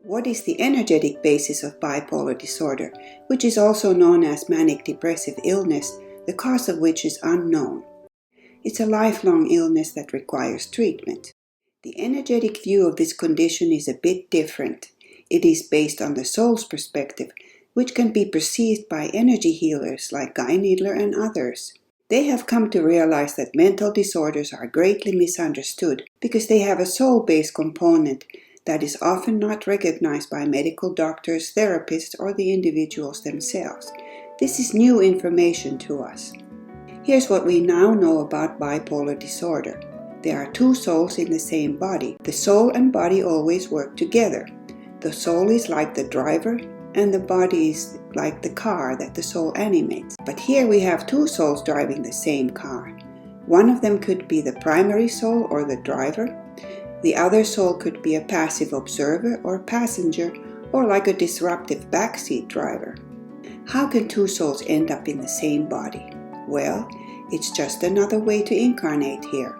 What is the energetic basis of bipolar disorder, which is also known as manic depressive illness, the cause of which is unknown? It's a lifelong illness that requires treatment. The energetic view of this condition is a bit different. It is based on the soul's perspective, which can be perceived by energy healers like Guy and others. They have come to realize that mental disorders are greatly misunderstood because they have a soul-based component that is often not recognized by medical doctors, therapists, or the individuals themselves. This is new information to us. Here's what we now know about bipolar disorder. There are two souls in the same body. The soul and body always work together. The soul is like the driver, and the body is like the car that the soul animates. But here we have two souls driving the same car. One of them could be the primary soul or the driver. The other soul could be a passive observer or passenger, or like a disruptive backseat driver. How can two souls end up in the same body? Well, it's just another way to incarnate here.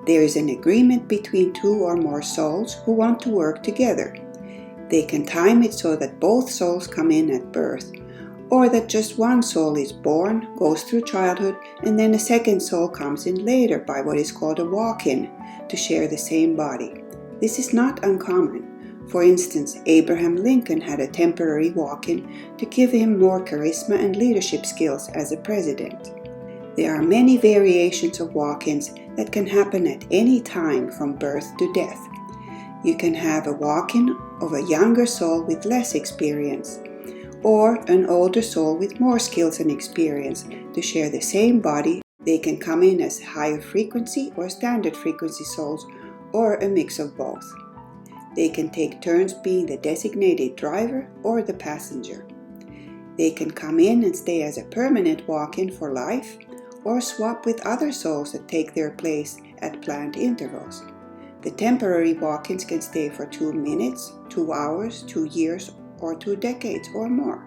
There is an agreement between two or more souls who want to work together. They can time it so that both souls come in at birth, or that just one soul is born, goes through childhood, and then a second soul comes in later by what is called a walk-in to share the same body. This is not uncommon. For instance, Abraham Lincoln had a temporary walk-in to give him more charisma and leadership skills as a president. There are many variations of walk-ins that can happen at any time from birth to death. You can have a walk-in of a younger soul with less experience, or an older soul with more skills and experience to share the same body. They can come in as higher frequency or standard frequency souls, or a mix of both. They can take turns being the designated driver or the passenger. They can come in and stay as a permanent walk-in for life, or swap with other souls that take their place at planned intervals. The temporary walk-ins can stay for 2 minutes, 2 hours, 2 years, or 2 decades or more.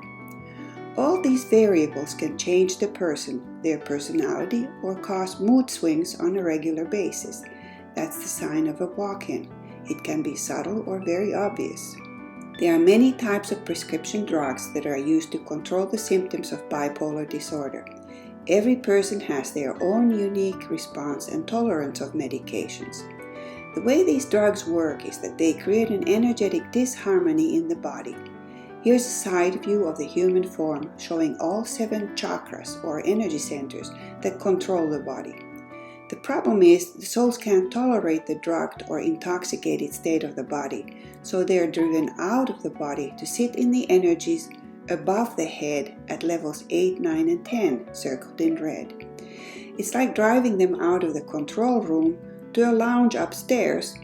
All these variables can change the person, their personality, or cause mood swings on a regular basis. That's the sign of a walk-in. It can be subtle or very obvious. There are many types of prescription drugs that are used to control the symptoms of bipolar disorder. Every person has their own unique response and tolerance of medications. The way these drugs work is that they create an energetic disharmony in the body. Here's a side view of the human form showing all 7 chakras or energy centers that control the body. The problem is the souls can't tolerate the drugged or intoxicated state of the body, so they are driven out of the body to sit in the energies above the head at levels 8, 9, and 10, circled in red. It's like driving them out of the control room to a lounge upstairs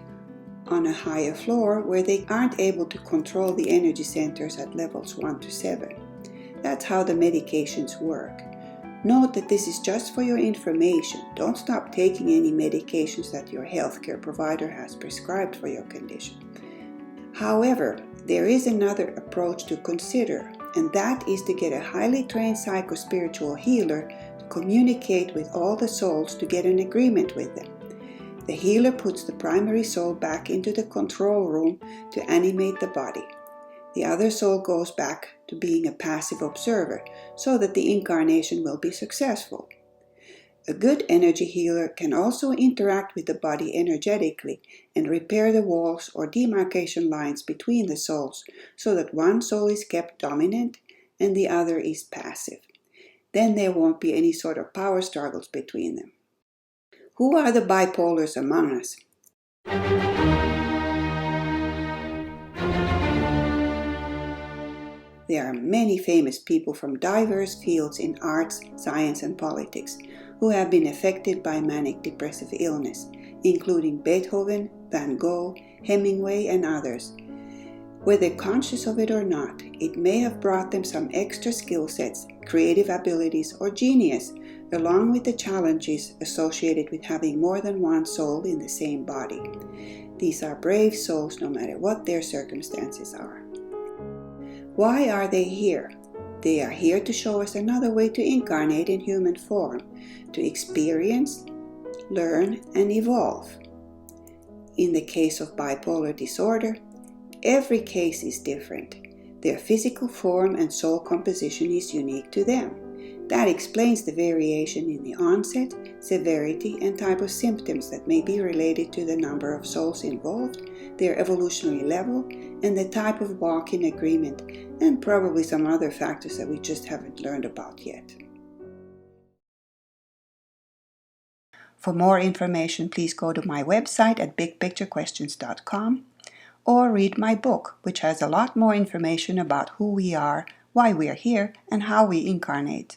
on a higher floor where they aren't able to control the energy centers at levels 1 to 7. That's how the medications work. Note that this is just for your information. Don't stop taking any medications that your healthcare provider has prescribed for your condition. However, there is another approach to consider, and that is to get a highly trained psycho-spiritual healer to communicate with all the souls to get an agreement with them. The healer puts the primary soul back into the control room to animate the body. The other soul goes back to being a passive observer so that the incarnation will be successful. A good energy healer can also interact with the body energetically and repair the walls or demarcation lines between the souls so that one soul is kept dominant and the other is passive. Then there won't be any sort of power struggles between them. Who are the bipolars among us? There are many famous people from diverse fields in arts, science, and politics who have been affected by manic depressive illness, including Beethoven, Van Gogh, Hemingway, and others. Whether conscious of it or not, it may have brought them some extra skill sets, creative abilities, or genius, along with the challenges associated with having more than one soul in the same body. These are brave souls no matter what their circumstances are. Why are they here? They are here to show us another way to incarnate in human form, to experience, learn, and evolve. In the case of bipolar disorder, Every case is different. Their physical form and soul composition is unique to them. That explains the variation in the onset, severity, and type of symptoms that may be related to the number of souls involved, their evolutionary level, and the type of walk-in agreement, and probably some other factors that we just haven't learned about yet. For more information, please go to my website at bigpicturequestions.com or read my book, which has a lot more information about who we are, why we are here, and how we incarnate.